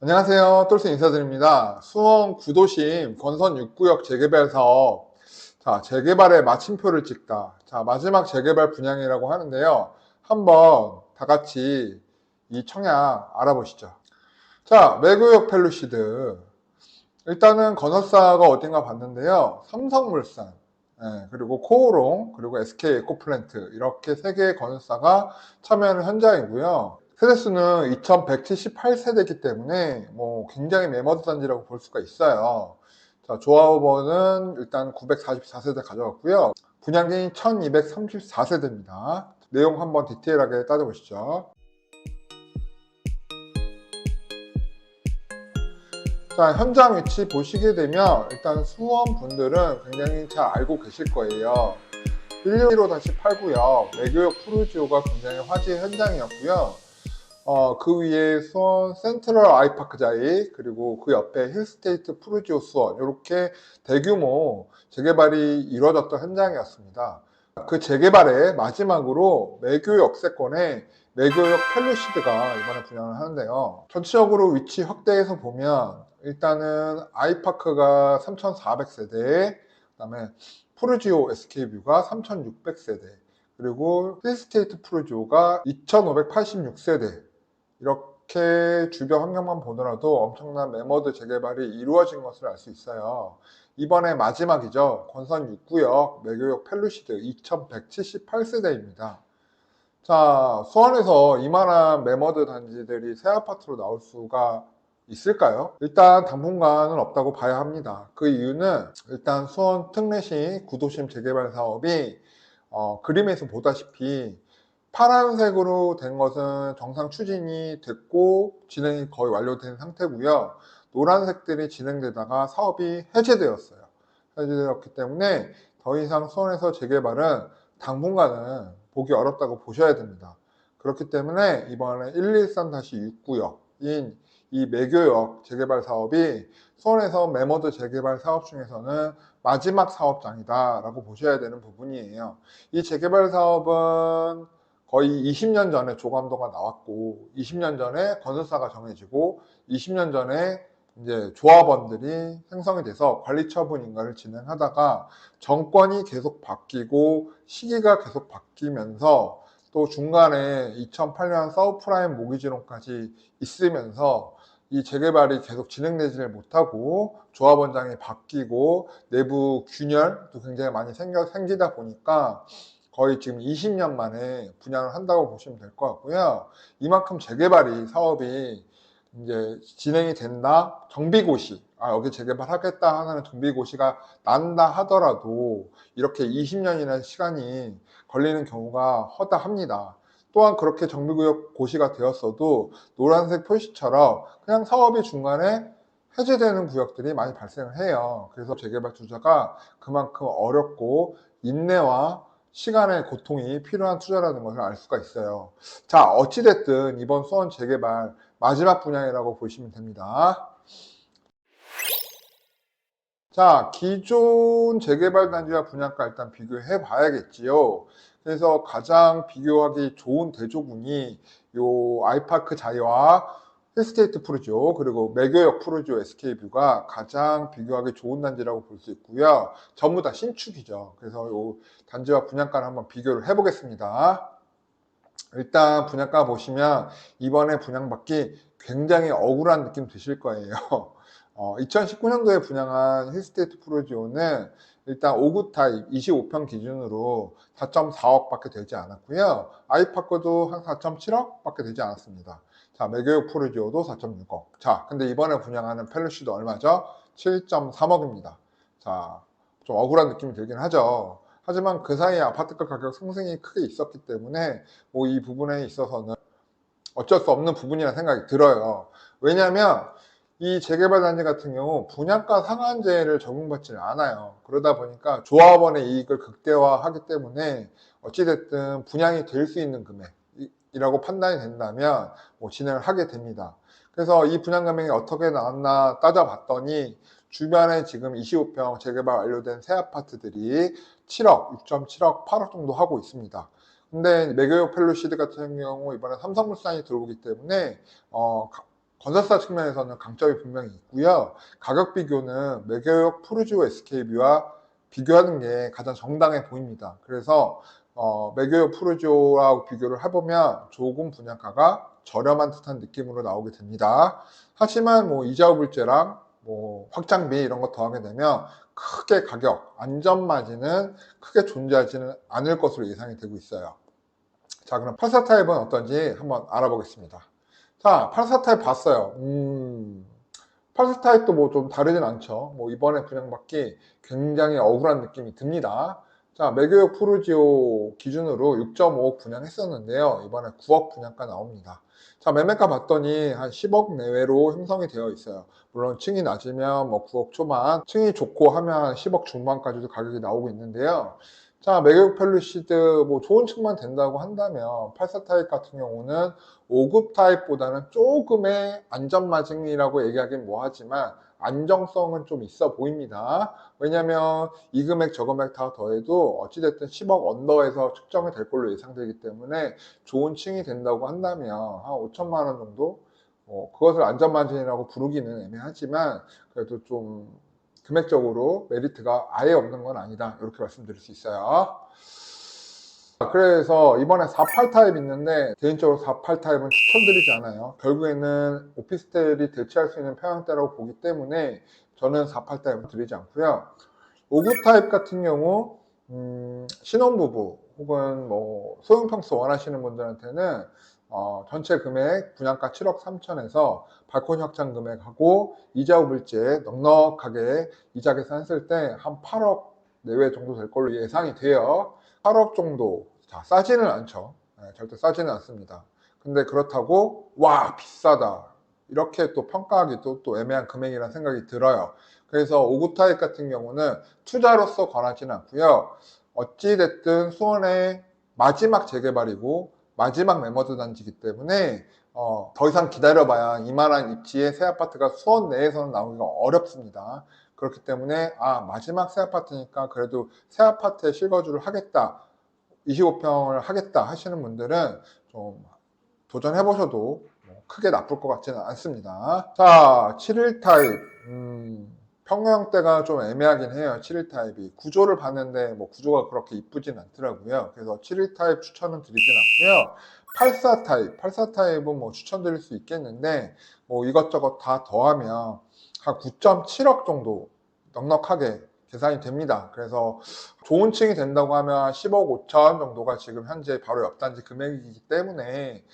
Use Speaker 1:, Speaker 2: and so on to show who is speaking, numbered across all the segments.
Speaker 1: 안녕하세요. 똘스 인사드립니다. 수원 구도심 건선 6구역 재개발 사업. 자, 재개발의 마침표를 찍다. 자, 마지막 재개발 분양이라고 하는데요. 한번 다 같이 이 청약 알아보시죠. 자, 매구역 펠루시드. 일단은 건설사가 어딘가 봤는데요. 삼성물산, 그리고 코오롱, 그리고 SK 에코플랜트 이렇게 세 개의 건설사가 참여하는 현장이고요. 세대수는 2178세대이기 때문에 굉장히 매머드 단지라고 볼 수가 있어요. 자, 조합원은 일단 944세대 가져갔고요. 분양기인 1234세대입니다. 내용 한번 디테일하게 따져보시죠. 자, 현장 위치 보시게 되면 일단 수원 분들은 굉장히 잘 알고 계실 거예요. 115-8구역 매교역 푸르지오가 굉장히 화제의 현장이었고요. 그 위에 수원 센트럴 아이파크자이, 그리고 그 옆에 힐스테이트 푸르지오 수원, 이렇게 대규모 재개발이 이루어졌던 현장이었습니다. 그 재개발의 마지막으로 매교 역세권에 매교역 펠루시드가 이번에 분양을 하는데요. 전체적으로 위치 확대해서 보면 일단은 아이파크가 3400세대, 그 다음에 푸르지오 SK뷰가 3600세대, 그리고 힐스테이트 푸르지오가 2586세대, 이렇게 주변 환경만 보더라도 엄청난 매머드 재개발이 이루어진 것을 알 수 있어요. 이번에 마지막이죠. 건선 6구역 매교역 펠루시드 2178세대입니다. 자, 수원에서 이만한 매머드 단지들이 새 아파트로 나올 수가 있을까요? 일단 당분간은 없다고 봐야 합니다. 그 이유는 일단 수원 특례시 구도심 재개발 사업이 그림에서 보다시피 파란색으로 된 것은 정상 추진이 됐고 진행이 거의 완료된 상태고요. 노란색들이 진행되다가 사업이 해제되었어요. 해제되었기 때문에 더 이상 수원에서 재개발은 당분간은 보기 어렵다고 보셔야 됩니다. 그렇기 때문에 이번에 113-6구역인 이 매교역 재개발 사업이 수원에서 매머드 재개발 사업 중에서는 마지막 사업장이다 라고 보셔야 되는 부분이에요. 이 재개발 사업은 거의 20년 전에 조감도가 나왔고 20년 전에 건설사가 정해지고 20년 전에 이제 조합원들이 생성이 돼서 관리처분 인가를 진행하다가 정권이 계속 바뀌고 시기가 계속 바뀌면서 또 중간에 2008년 서브프라임 모기지론까지 있으면서 이 재개발이 계속 진행되지를 못하고 조합원장이 바뀌고 내부 균열도 굉장히 많이 생기다 보니까 거의 지금 20년 만에 분양을 한다고 보시면 될 것 같고요. 이만큼 재개발이 사업이 이제 진행이 된다, 정비고시, 여기 재개발하겠다 하는 정비고시가 난다 하더라도 이렇게 20년이라는 시간이 걸리는 경우가 허다합니다. 또한 그렇게 정비구역 고시가 되었어도 노란색 표시처럼 그냥 사업이 중간에 해제되는 구역들이 많이 발생을 해요. 그래서 재개발 투자가 그만큼 어렵고 인내와 시간의 고통이 필요한 투자라는 것을 알 수가 있어요. 자, 어찌됐든 이번 수원 재개발 마지막 분양이라고 보시면 됩니다. 자, 기존 재개발 단지와 분양가 일단 비교해 봐야겠지요. 그래서 가장 비교하기 좋은 대조군이 요 아이파크 자이와 힐스테이트 푸르지오, 그리고 매교역 푸르지오 SK뷰가 가장 비교하기 좋은 단지라고 볼 수 있고요. 전부 다 신축이죠. 그래서 요 단지와 분양가를 한번 비교를 해 보겠습니다. 일단 분양가 보시면 이번에 분양받기 굉장히 억울한 느낌 드실 거예요. 2019년도에 분양한 힐스테이트 푸르지오는 일단 5구 타입 25평 기준으로 4.4억 밖에 되지 않았고요. 아이파크도 한 4.7억 밖에 되지 않았습니다. 자, 매교육 푸르지오도 4.6억. 자, 근데 이번에 분양하는 펠루시도 얼마죠? 7.3억입니다. 자, 좀 억울한 느낌이 들긴 하죠. 하지만 그 사이에 아파트가 가격 상승이 크게 있었기 때문에 이 부분에 있어서는 어쩔 수 없는 부분이라는 생각이 들어요. 왜냐하면 이 재개발 단지 같은 경우 분양가 상한제를 적용받지는 않아요. 그러다 보니까 조합원의 이익을 극대화하기 때문에 어찌됐든 분양이 될 수 있는 금액이라고 판단이 된다면 진행을 하게 됩니다. 그래서 이 분양 금액이 어떻게 나왔나 따져봤더니 주변에 지금 25평 재개발 완료된 새 아파트들이 7억, 6.7억, 8억 정도 하고 있습니다. 근데 매교역 펠루시드 같은 경우 이번에 삼성물산이 들어오기 때문에 건설사 측면에서는 강점이 분명히 있고요. 가격 비교는 매교역 푸르지오 SKB와 비교하는 게 가장 정당해 보입니다. 그래서 매교역 푸르지오하고 비교를 해보면 조금 분양가가 저렴한 듯한 느낌으로 나오게 됩니다. 하지만 뭐 이자 후불제랑 뭐 확장비 이런 거 더하게 되면 크게 가격, 안전 마진은 크게 존재하지는 않을 것으로 예상이 되고 있어요. 자, 그럼 84 타입은 어떤지 한번 알아보겠습니다. 자, 84 타입 봤어요. 84 타입도 뭐 좀 다르진 않죠. 뭐 이번에 분양받기 굉장히 억울한 느낌이 듭니다. 자, 매교역 푸르지오 기준으로 6.5억 분양했었는데요. 이번에 9억 분양가 나옵니다. 자, 매매가 봤더니 한 10억 내외로 형성이 되어 있어요. 물론 층이 낮으면 뭐 9억 초반, 층이 좋고 하면 10억 중반까지도 가격이 나오고 있는데요. 자, 매교역 펠루시드 뭐 좋은 층만 된다고 한다면 84 타입 같은 경우는 5급 타입보다는 조금의 안전마진이라고 얘기하긴 뭐하지만 안정성은 좀 있어 보입니다. 왜냐하면 이 금액 저 금액 다 더해도 어찌됐든 10억 언더에서 측정이 될 걸로 예상되기 때문에 좋은 층이 된다고 한다면 한 5천만 원 정도, 그것을 안전마진이라고 부르기는 애매하지만 그래도 좀 금액적으로 메리트가 아예 없는 건 아니다, 이렇게 말씀드릴 수 있어요. 그래서 이번에 48 타입 있는데 개인적으로 48 타입은 추천드리지 않아요. 결국에는 오피스텔이 대체할 수 있는 평형대라고 보기 때문에 저는 48 타입은 드리지 않고요. 59 타입 같은 경우 신혼부부 혹은 뭐 소형평수 원하시는 분들한테는 전체 금액 분양가 7억 3천에서 발코니 확장 금액하고 이자 후불제 넉넉하게 이자 계산했을 때 한 8억 내외 정도 될 걸로 예상이 돼요. 8억 정도. 자, 싸지는 않죠. 절대 싸지는 않습니다. 근데 그렇다고 와 비싸다 이렇게 또 평가하기도 또 애매한 금액이라는 생각이 들어요. 그래서 59 타입 같은 경우는 투자로서 권하지는 않고요. 어찌됐든 수원의 마지막 재개발이고 마지막 매머드 단지이기 때문에 더 이상 기다려봐야 이만한 입지의 새 아파트가 수원 내에서는 나오기가 어렵습니다. 그렇기 때문에 마지막 새 아파트니까 그래도 새 아파트에 실거주를 하겠다, 25평을 하겠다 하시는 분들은 좀 도전해 보셔도 크게 나쁠 것 같지는 않습니다. 자, 71 타입. 평형대가 좀 애매하긴 해요. 71 타입이 구조를 봤는데 뭐 구조가 그렇게 이쁘진 않더라고요. 그래서 71 타입 추천은 드리진 않고요. 84 타입, 84 타입은 뭐 추천드릴 수 있겠는데 뭐 이것저것 다 더하면 한 9.7억 정도 넉넉하게 계산이 됩니다. 그래서 좋은 층이 된다고 하면 10억 5천 정도가 지금 현재 바로 옆 단지 금액이기 때문에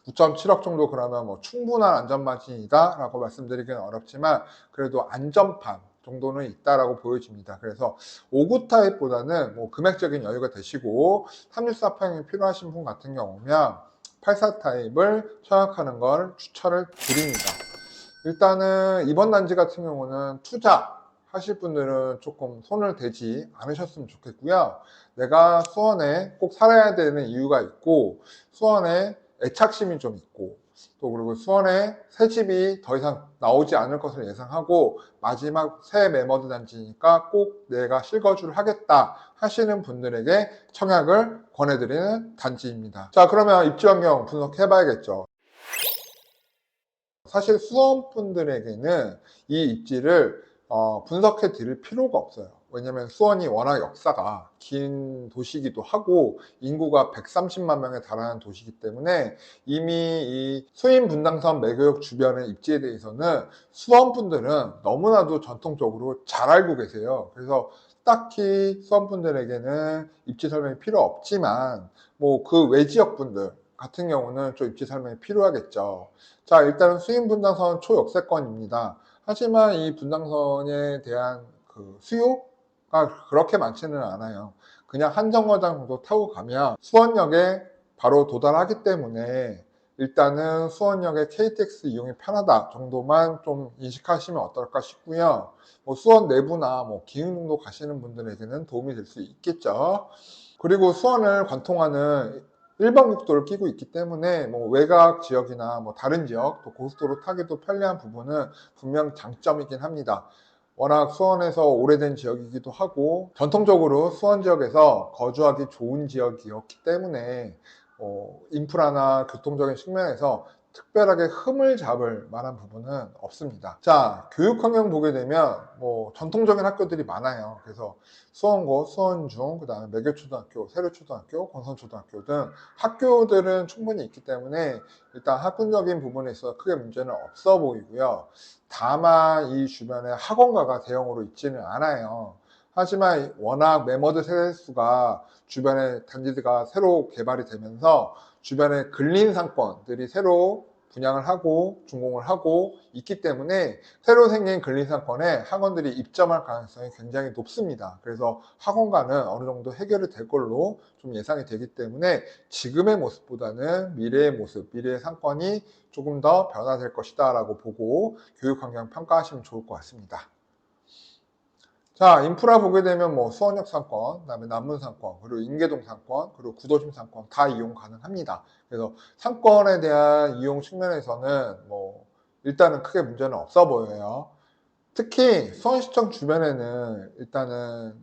Speaker 1: 9.7억 정도, 그러면 뭐 충분한 안전마진이다 라고 말씀드리기는 어렵지만 그래도 안전판 정도는 있다라고 보여집니다. 그래서 59 타입보다는 뭐 금액적인 여유가 되시고 364평이 필요하신 분 같은 경우면 84 타입을 청약하는 걸 추천을 드립니다. 일단은 이번 단지 같은 경우는 투자 하실 분들은 조금 손을 대지 않으셨으면 좋겠고요. 내가 수원에 꼭 살아야 되는 이유가 있고 수원에 애착심이 좀 있고 또 그리고 수원에 새 집이 더 이상 나오지 않을 것을 예상하고 마지막 새 매머드 단지니까 꼭 내가 실거주를 하겠다 하시는 분들에게 청약을 권해드리는 단지입니다. 자, 그러면 입지 환경 분석해 봐야겠죠. 사실 수원 분들에게는 이 입지를 분석해 드릴 필요가 없어요. 왜냐면 수원이 워낙 역사가 긴 도시이기도 하고 인구가 130만 명에 달하는 도시이기 때문에 이미 이 수인 분당선 매교역 주변의 입지에 대해서는 수원 분들은 너무나도 전통적으로 잘 알고 계세요. 그래서 딱히 수원 분들에게는 입지 설명이 필요 없지만 뭐 그 외 지역 분들 같은 경우는 좀 입지 설명이 필요하겠죠. 자, 일단은 수인 분당선 초역세권입니다. 하지만 이 분당선에 대한 그 수요가 그렇게 많지는 않아요. 그냥 한 정거장 정도 타고 가면 수원역에 바로 도달하기 때문에 일단은 수원역에 KTX 이용이 편하다 정도만 좀 인식하시면 어떨까 싶고요. 뭐 수원 내부나 뭐 기흥정도 가시는 분들에게는 도움이 될 수 있겠죠. 그리고 수원을 관통하는 1번 국도를 끼고 있기 때문에 뭐 외곽 지역이나 뭐 다른 지역 또 고속도로 타기도 편리한 부분은 분명 장점이긴 합니다. 워낙 수원에서 오래된 지역이기도 하고 전통적으로 수원 지역에서 거주하기 좋은 지역이었기 때문에 인프라나 교통적인 측면에서 특별하게 흠을 잡을 만한 부분은 없습니다. 자, 교육 환경 보게 되면 뭐 전통적인 학교들이 많아요. 그래서 수원고, 수원중, 그 다음에 매교초등학교, 세류초등학교, 권선초등학교 등 학교들은 충분히 있기 때문에 일단 학군적인 부분에 있어서 크게 문제는 없어 보이고요. 다만 이 주변에 학원가가 대형으로 있지는 않아요. 하지만 워낙 매머드 세대수가 주변에 단지가 새로 개발이 되면서 주변에 근린 상권들이 새로 분양을 하고 준공을 하고 있기 때문에 새로 생긴 근린 상권에 학원들이 입점할 가능성이 굉장히 높습니다. 그래서 학원가는 어느 정도 해결이 될 걸로 좀 예상이 되기 때문에 지금의 모습보다는 미래의 모습, 미래의 상권이 조금 더 변화될 것이다 라고 보고 교육 환경 평가하시면 좋을 것 같습니다. 자, 인프라 보게 되면 뭐 수원역 상권, 그다음에 남문 상권, 그리고 인계동 상권, 그리고 구도심 상권 다 이용 가능합니다. 그래서 상권에 대한 이용 측면에서는 뭐 일단은 크게 문제는 없어 보여요. 특히 수원시청 주변에는 일단은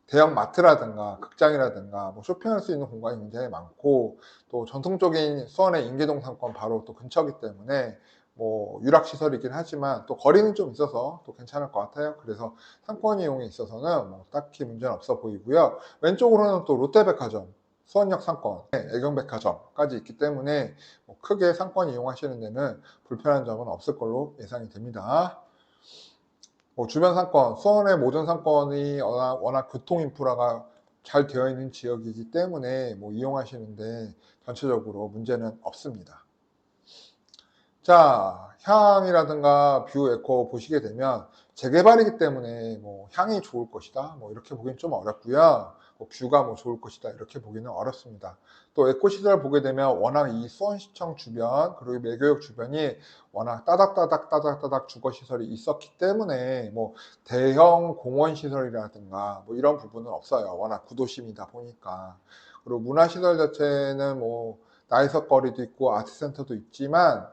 Speaker 1: 대형 마트라든가 극장이라든가 뭐 쇼핑할 수 있는 공간이 굉장히 많고 또 전통적인 수원의 인계동 상권 바로 또 근처이기 때문에 뭐 유락시설이긴 하지만 또 거리는 좀 있어서 또 괜찮을 것 같아요. 그래서 상권 이용에 있어서는 뭐 딱히 문제는 없어 보이고요. 왼쪽으로는 또 롯데백화점, 수원역 상권, 애경백화점까지 있기 때문에 뭐 크게 상권 이용하시는 데는 불편한 점은 없을 걸로 예상이 됩니다. 뭐 주변 상권, 수원의 모든 상권이 워낙 교통 인프라가 잘 되어 있는 지역이기 때문에 뭐 이용하시는데 전체적으로 문제는 없습니다. 자, 향이라든가 뷰 에코 보시게 되면 재개발이기 때문에 뭐 향이 좋을 것이다 뭐 이렇게 보기는 좀 어렵고요. 뭐 뷰가 뭐 좋을 것이다 이렇게 보기는 어렵습니다. 또 에코 시설 보게 되면 워낙 이 수원시청 주변 그리고 매교역 주변이 워낙 따닥따닥 주거 시설이 있었기 때문에 뭐 대형 공원 시설이라든가 뭐 이런 부분은 없어요. 워낙 구도심이다 보니까. 그리고 문화 시설 자체는 뭐 나이석거리도 있고 아트센터도 있지만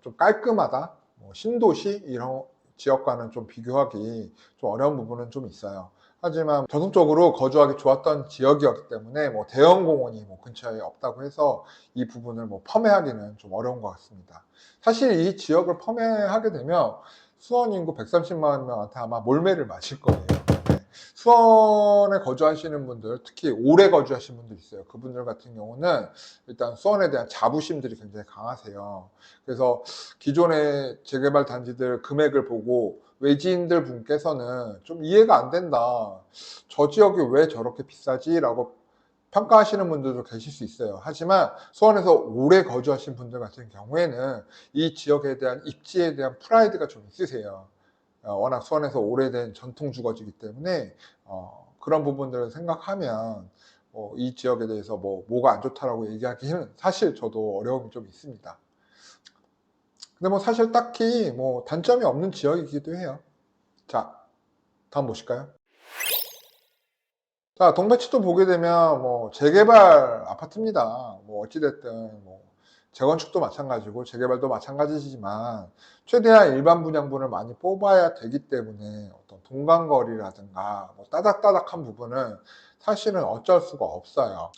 Speaker 1: 좀 깔끔하다, 신도시 이런 지역과는 좀 비교하기 좀 어려운 부분은 좀 있어요. 하지만 전통적으로 거주하기 좋았던 지역이었기 때문에 뭐 대형 공원이 뭐 근처에 없다고 해서 이 부분을 뭐 폄훼하기는 좀 어려운 것 같습니다. 사실 이 지역을 폄훼하게 되면 수원 인구 130만 명한테 아마 몰매를 맞을 거예요. 네. 수원에 거주하시는 분들, 특히 오래 거주하시는 분들 있어요. 그분들 같은 경우는 일단 수원에 대한 자부심들이 굉장히 강하세요. 그래서 기존의 재개발 단지들 금액을 보고 외지인들 분께서는 좀 이해가 안 된다. 저 지역이 왜 저렇게 비싸지? 라고 평가하시는 분들도 계실 수 있어요. 하지만 수원에서 오래 거주하신 분들 같은 경우에는 이 지역에 대한 입지에 대한 프라이드가 좀 있으세요. 워낙 수원에서 오래된 전통 주거지이기 때문에 그런 부분들을 생각하면 이 지역에 대해서 뭐가 안 좋다라고 얘기하기는 사실 저도 어려움이 좀 있습니다. 근데 뭐 사실 딱히 뭐 단점이 없는 지역이기도 해요. 자, 다음 보실까요? 자, 동배치도 보게 되면 뭐 재개발 아파트입니다. 뭐 어찌됐든 뭐 재건축도 마찬가지고 재개발도 마찬가지지만 최대한 일반 분양분을 많이 뽑아야 되기 때문에 어떤 동간거리라든가 뭐 따닥따닥한 부분은 사실은 어쩔 수가 없어요.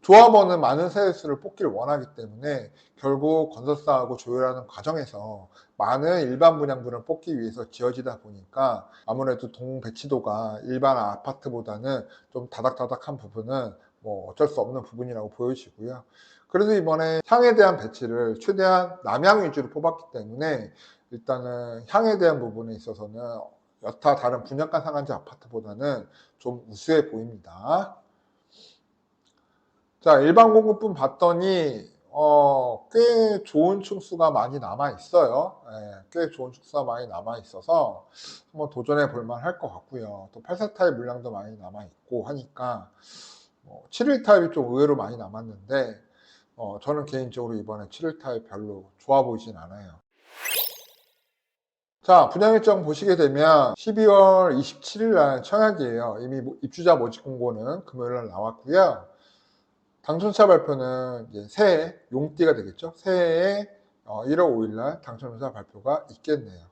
Speaker 1: 조합원은 많은 세대수를 뽑기를 원하기 때문에 결국 건설사하고 조율하는 과정에서 많은 일반 분양분을 뽑기 위해서 지어지다 보니까 아무래도 동배치도가 일반 아파트보다는 좀 다닥다닥한 부분은 뭐 어쩔 수 없는 부분이라고 보여지고요. 그래도 이번에 향에 대한 배치를 최대한 남향 위주로 뽑았기 때문에 일단은 향에 대한 부분에 있어서는 여타 다른 분양가 상한제 아파트보다는 좀 우수해 보입니다. 자, 일반 공급분 봤더니 꽤 좋은 층수가 많이 남아 있어요. 예, 꽤 좋은 층수가 많이 남아 있어서 한번 도전해 볼 만할 것 같고요. 또 84 타입 물량도 많이 남아 있고 하니까 71 타입이 좀 의외로 많이 남았는데 저는 개인적으로 이번에 71 타입 별로 좋아 보이진 않아요. 자, 분양 일정 보시게 되면 12월 27일 날 청약이에요. 이미 입주자 모집 공고는 금요일 날 나왔고요. 당첨자 발표는 이제 새해 용띠가 되겠죠. 새해에 1월 5일 날 당첨자 발표가 있겠네요.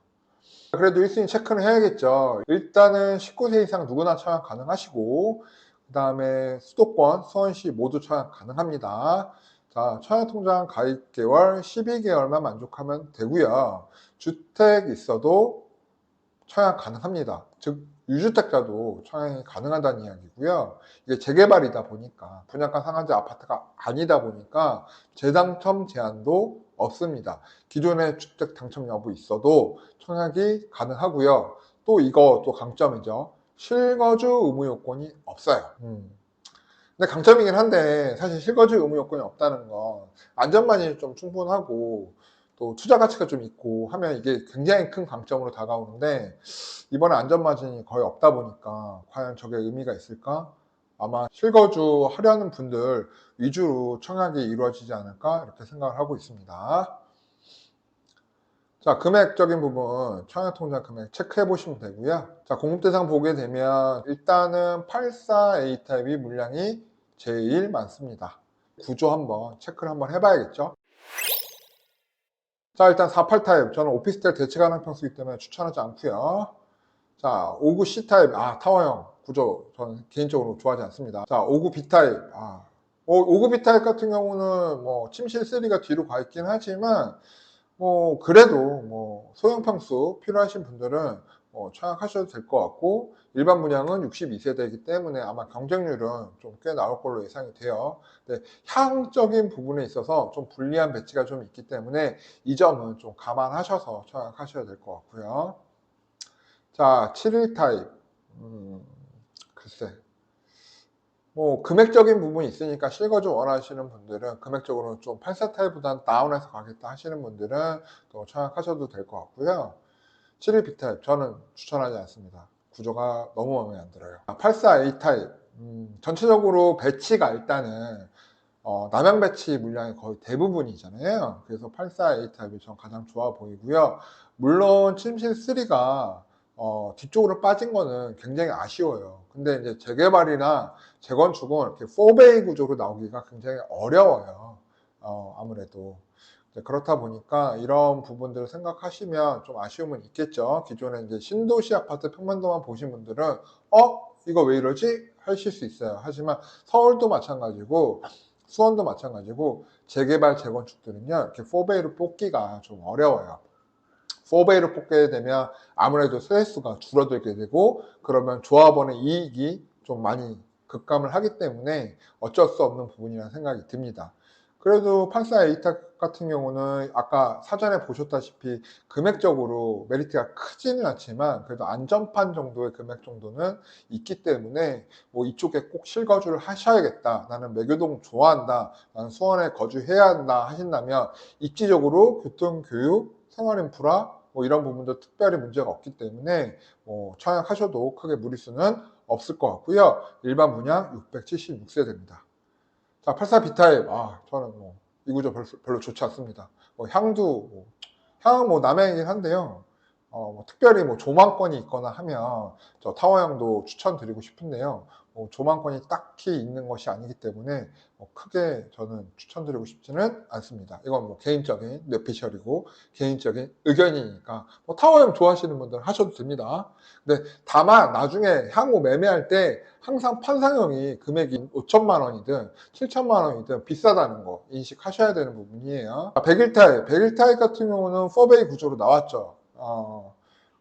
Speaker 1: 그래도 1순위 체크는 해야겠죠. 일단은 19세 이상 누구나 청약 가능하시고 그 다음에 수도권, 수원시 모두 청약 가능합니다. 자, 청약통장 가입 개월 12개월만 만족하면 되고요. 주택 있어도 청약 가능합니다. 즉 유주택자도 청약이 가능하다는 이야기고요. 이게 재개발이다 보니까 분양가 상한제 아파트가 아니다 보니까 재당첨 제한도 없습니다. 기존에 주택 당첨 여부 있어도 청약이 가능하고요. 또 이거 또 강점이죠. 실거주 의무 요건이 없어요. 근데 강점이긴 한데 사실 실거주 의무 요건이 없다는 건 안전만이 좀 충분하고 또 투자 가치가 좀 있고 하면 이게 굉장히 큰 강점으로 다가오는데 이번에 안전마진이 거의 없다 보니까 과연 저게 의미가 있을까? 아마 실거주 하려는 분들 위주로 청약이 이루어지지 않을까 이렇게 생각을 하고 있습니다. 자, 금액적인 부분 청약통장 금액 체크해 보시면 되고요. 자, 공급대상 보게 되면 일단은 84A 타입이 물량이 제일 많습니다. 구조 한번 체크를 한번 해봐야겠죠. 자, 일단 48 타입 저는 오피스텔 대체 가능 평수이기 때문에 추천하지 않고요. 자, 59 C 타입 타워형 구조 저는 개인적으로 좋아하지 않습니다. 자, 59 B 타입 59 B 타입 같은 경우는 뭐 침실 3가 뒤로 가 있긴 하지만 뭐 그래도 뭐 소형 평수 필요하신 분들은 청약하셔도 될 것 같고 일반 분양은 62세대이기 때문에 아마 경쟁률은 좀 꽤 나올 걸로 예상이 돼요. 근데 향적인 부분에 있어서 좀 불리한 배치가 좀 있기 때문에 이 점은 좀 감안하셔서 청약하셔야 될 것 같고요. 자, 71 타입 글쎄 뭐 금액적인 부분이 있으니까 실거주 원하시는 분들은 금액적으로 좀 84 타입보다는 다운해서 가겠다 하시는 분들은 또 청약하셔도 될 것 같고요. 71 B 타입 저는 추천하지 않습니다. 구조가 너무 마음에 안 들어요. 84 A 타입 전체적으로 배치가 일단은 남양 배치 물량이 거의 대부분이잖아요. 그래서 84 A 타입이 전 가장 좋아 보이고요. 물론 침실 3가 뒤쪽으로 빠진 거는 굉장히 아쉬워요. 근데 이제 재개발이나 재건축은 이렇게 4베이 구조로 나오기가 굉장히 어려워요. 아무래도. 그렇다 보니까 이런 부분들을 생각하시면 좀 아쉬움은 있겠죠. 기존에 이제 신도시 아파트 평면도만 보신 분들은 이거 왜 이러지? 하실 수 있어요. 하지만 서울도 마찬가지고 수원도 마찬가지고 재개발 재건축들은요 이렇게 4베이로 뽑기가 좀 어려워요. 4베이로 뽑게 되면 아무래도 세대수가 줄어들게 되고 그러면 조합원의 이익이 좀 많이 급감을 하기 때문에 어쩔 수 없는 부분이라는 생각이 듭니다. 그래도 84A 타입 같은 경우는 아까 사전에 보셨다시피 금액적으로 메리트가 크지는 않지만 그래도 안전판 정도의 금액 정도는 있기 때문에 뭐 이쪽에 꼭 실거주를 하셔야겠다, 나는 매교동 좋아한다, 나는 수원에 거주해야 한다 하신다면 입지적으로 교통, 교육, 생활인프라 뭐 이런 부분도 특별히 문제가 없기 때문에 청약하셔도 크게 무리수는 없을 것 같고요. 일반 분양 676세대입니다. 자, 84 B타입 저는 이 구조 별로 좋지 않습니다. 향은 남양이긴 한데요. 특별히 조망권이 있거나 하면 저 타워형도 추천드리고 싶은데요. 조망권이 딱히 있는 것이 아니기 때문에 크게 저는 추천드리고 싶지는 않습니다. 이건 개인적인 뇌피셜이고 개인적인 의견이니까 타워형 좋아하시는 분들은 하셔도 됩니다. 근데 다만 나중에 향후 매매할 때 항상 판상형이 금액이 5천만 원이든 7천만 원이든 비싸다는 거 인식하셔야 되는 부분이에요. 101 타입, 101 타입 같은 경우는 4베이 구조로 나왔죠.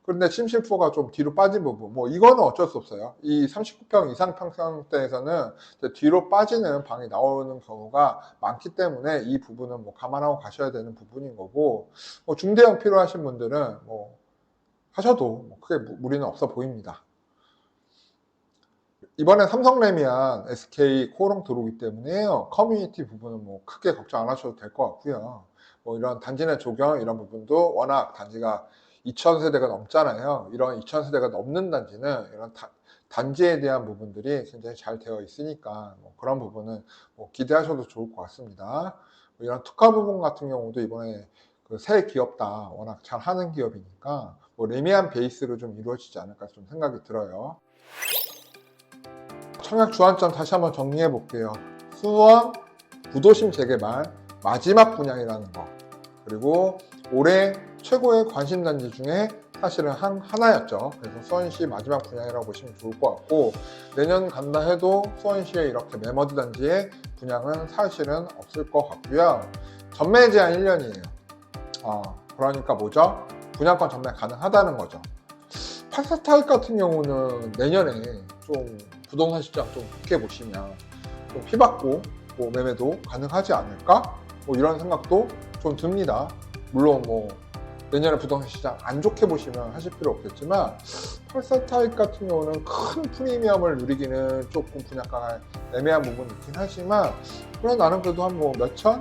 Speaker 1: 그런데 침실4가 좀 뒤로 빠진 부분 이거는 어쩔 수 없어요. 이 39평 이상 평형대에서는 뒤로 빠지는 방이 나오는 경우가 많기 때문에 이 부분은 감안하고 가셔야 되는 부분인 거고 중대형 필요하신 분들은 하셔도 크게 무리는 없어 보입니다. 이번에 삼성레미안 SK 코오롱 들어오기 때문에요. 커뮤니티 부분은 크게 걱정 안 하셔도 될 것 같고요. 이런 단지 내 조경 이런 부분도 워낙 단지가 2000세대가 넘잖아요. 이런 2000세대가 넘는 단지는 이런 단지에 대한 부분들이 굉장히 잘 되어 있으니까 그런 부분은 기대하셔도 좋을 것 같습니다. 이런 특화 부분 같은 경우도 이번에 새 기업다 워낙 잘 하는 기업이니까 레미안 베이스로 좀 이루어지지 않을까 좀 생각이 들어요. 청약 주안점 다시 한번 정리해 볼게요. 수원 구도심 재개발 마지막 분양이라는 거, 그리고 올해 최고의 관심단지 중에 사실은 하나였죠. 그래서 수원시 마지막 분양이라고 보시면 좋을 것 같고, 내년 간다 해도 수원시에 이렇게 매머드 단지의 분양은 사실은 없을 것 같고요. 전매 제한 1년이에요. 그러니까 뭐죠? 분양권 전매 가능하다는 거죠. 84타입 같은 경우는 내년에 좀 부동산 시장 좀 좋게 보시면 좀 피받고 뭐 매매도 가능하지 않을까? 뭐 이런 생각도 좀 듭니다. 물론 뭐 내년에 부동산 시장 안 좋게 보시면 하실 필요 없겠지만 84타입 같은 경우는 큰 프리미엄을 누리기는 조금 분양가가 애매한 부분이 있긴 하지만, 그래 나는 그래도 한 뭐 몇천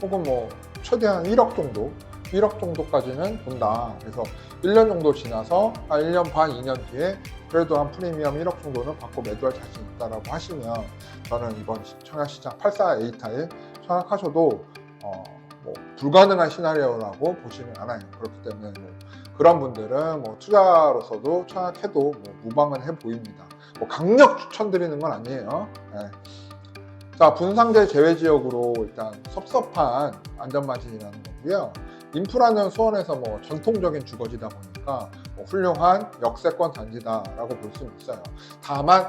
Speaker 1: 혹은 뭐 최대한 1억 정도 1억 정도까지는 본다. 그래서 1년 정도 지나서 1년 반 2년 뒤에 그래도 한 프리미엄 1억 정도는 받고 매도할 자신 있다라고 하시면, 저는 이번 청약시장 84A 타입 청약하셔도 뭐 불가능한 시나리오라고 보지는 않아요. 그렇기 때문에 뭐 그런 분들은 뭐 투자로서도 청약해도 뭐 무방은 해 보입니다. 뭐 강력 추천드리는 건 아니에요. 네. 자, 분상제 제외 지역으로 일단 섭섭한 안전마진이라는 거고요. 인프라는 수원에서 뭐 전통적인 주거지다 보니까 뭐 훌륭한 역세권 단지다라고 볼 수는 있어요. 다만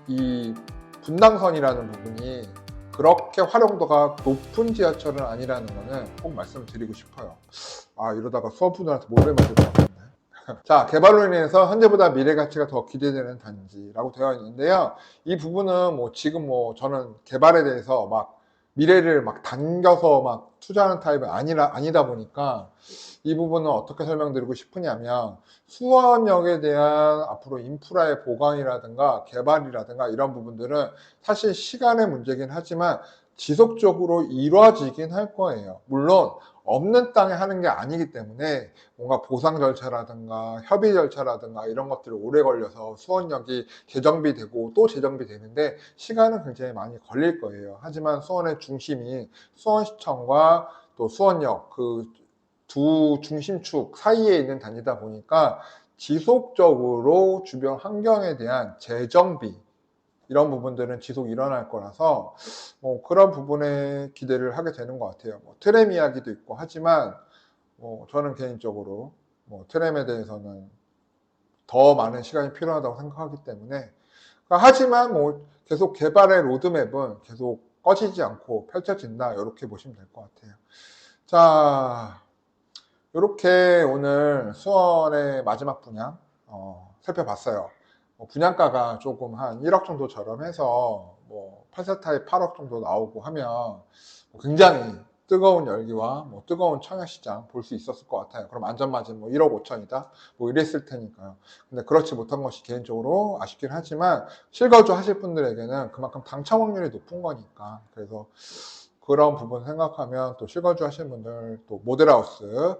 Speaker 1: 이 분당선이라는 부분이 그렇게 활용도가 높은 지하철은 아니라는 거는 꼭 말씀드리고 싶어요. 이러다가 수원분들한테 몰래 맞을 것 같은데. 자, 개발로 인해서 현재보다 미래 가치가 더 기대되는 단지라고 되어 있는데요. 이 부분은 뭐 지금 뭐 저는 개발에 대해서 막 미래를 막 당겨서 막 투자하는 타입은 아니다 보니까 이 부분은 어떻게 설명드리고 싶으냐면, 수원역에 대한 앞으로 인프라의 보강이라든가 개발이라든가 이런 부분들은 사실 시간의 문제긴 하지만 지속적으로 이루어지긴 할 거예요. 물론 없는 땅에 하는 게 아니기 때문에 뭔가 보상 절차라든가 협의 절차라든가 이런 것들이 오래 걸려서 수원역이 재정비되고 또 재정비되는데 시간은 굉장히 많이 걸릴 거예요. 하지만 수원의 중심이 수원시청과 또 수원역 그 두 중심축 사이에 있는 단지다 보니까 지속적으로 주변 환경에 대한 재정비 이런 부분들은 지속 일어날 거라서 뭐 그런 부분에 기대를 하게 되는 것 같아요. 뭐 트램 이야기도 있고 하지만 뭐 저는 개인적으로 뭐 트램에 대해서는 더 많은 시간이 필요하다고 생각하기 때문에, 하지만 뭐 계속 개발의 로드맵은 계속 꺼지지 않고 펼쳐진다, 이렇게 보시면 될 것 같아요. 자, 이렇게 오늘 수원의 마지막 분양 살펴봤어요. 분양가가 조금 한 1억 정도 저렴해서 뭐 84타입 8억 정도 나오고 하면 굉장히 뜨거운 열기와 뭐 뜨거운 청약시장 볼 수 있었을 것 같아요. 그럼 안전마진 뭐 1억 5천이다 뭐 이랬을 테니까요. 근데 그렇지 못한 것이 개인적으로 아쉽긴 하지만 실거주 하실 분들에게는 그만큼 당첨 확률이 높은 거니까, 그래서 그런 부분 생각하면 또 실거주 하시는 분들 또 모델하우스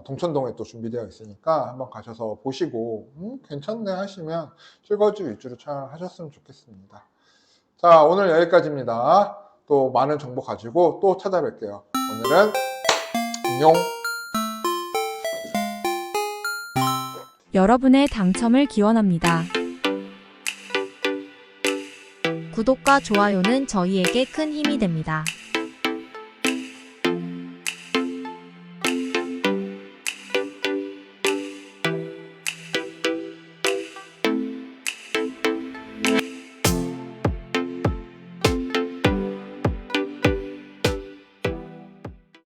Speaker 1: 동천동에 또 준비되어 있으니까 한번 가셔서 보시고 괜찮네 하시면 실거주 위주로 촬영하셨으면 좋겠습니다. 자, 오늘 여기까지입니다. 또 많은 정보 가지고 또 찾아뵐게요. 오늘은 안녕.
Speaker 2: 여러분의 당첨을 기원합니다. 구독과 좋아요는 저희에게 큰 힘이 됩니다.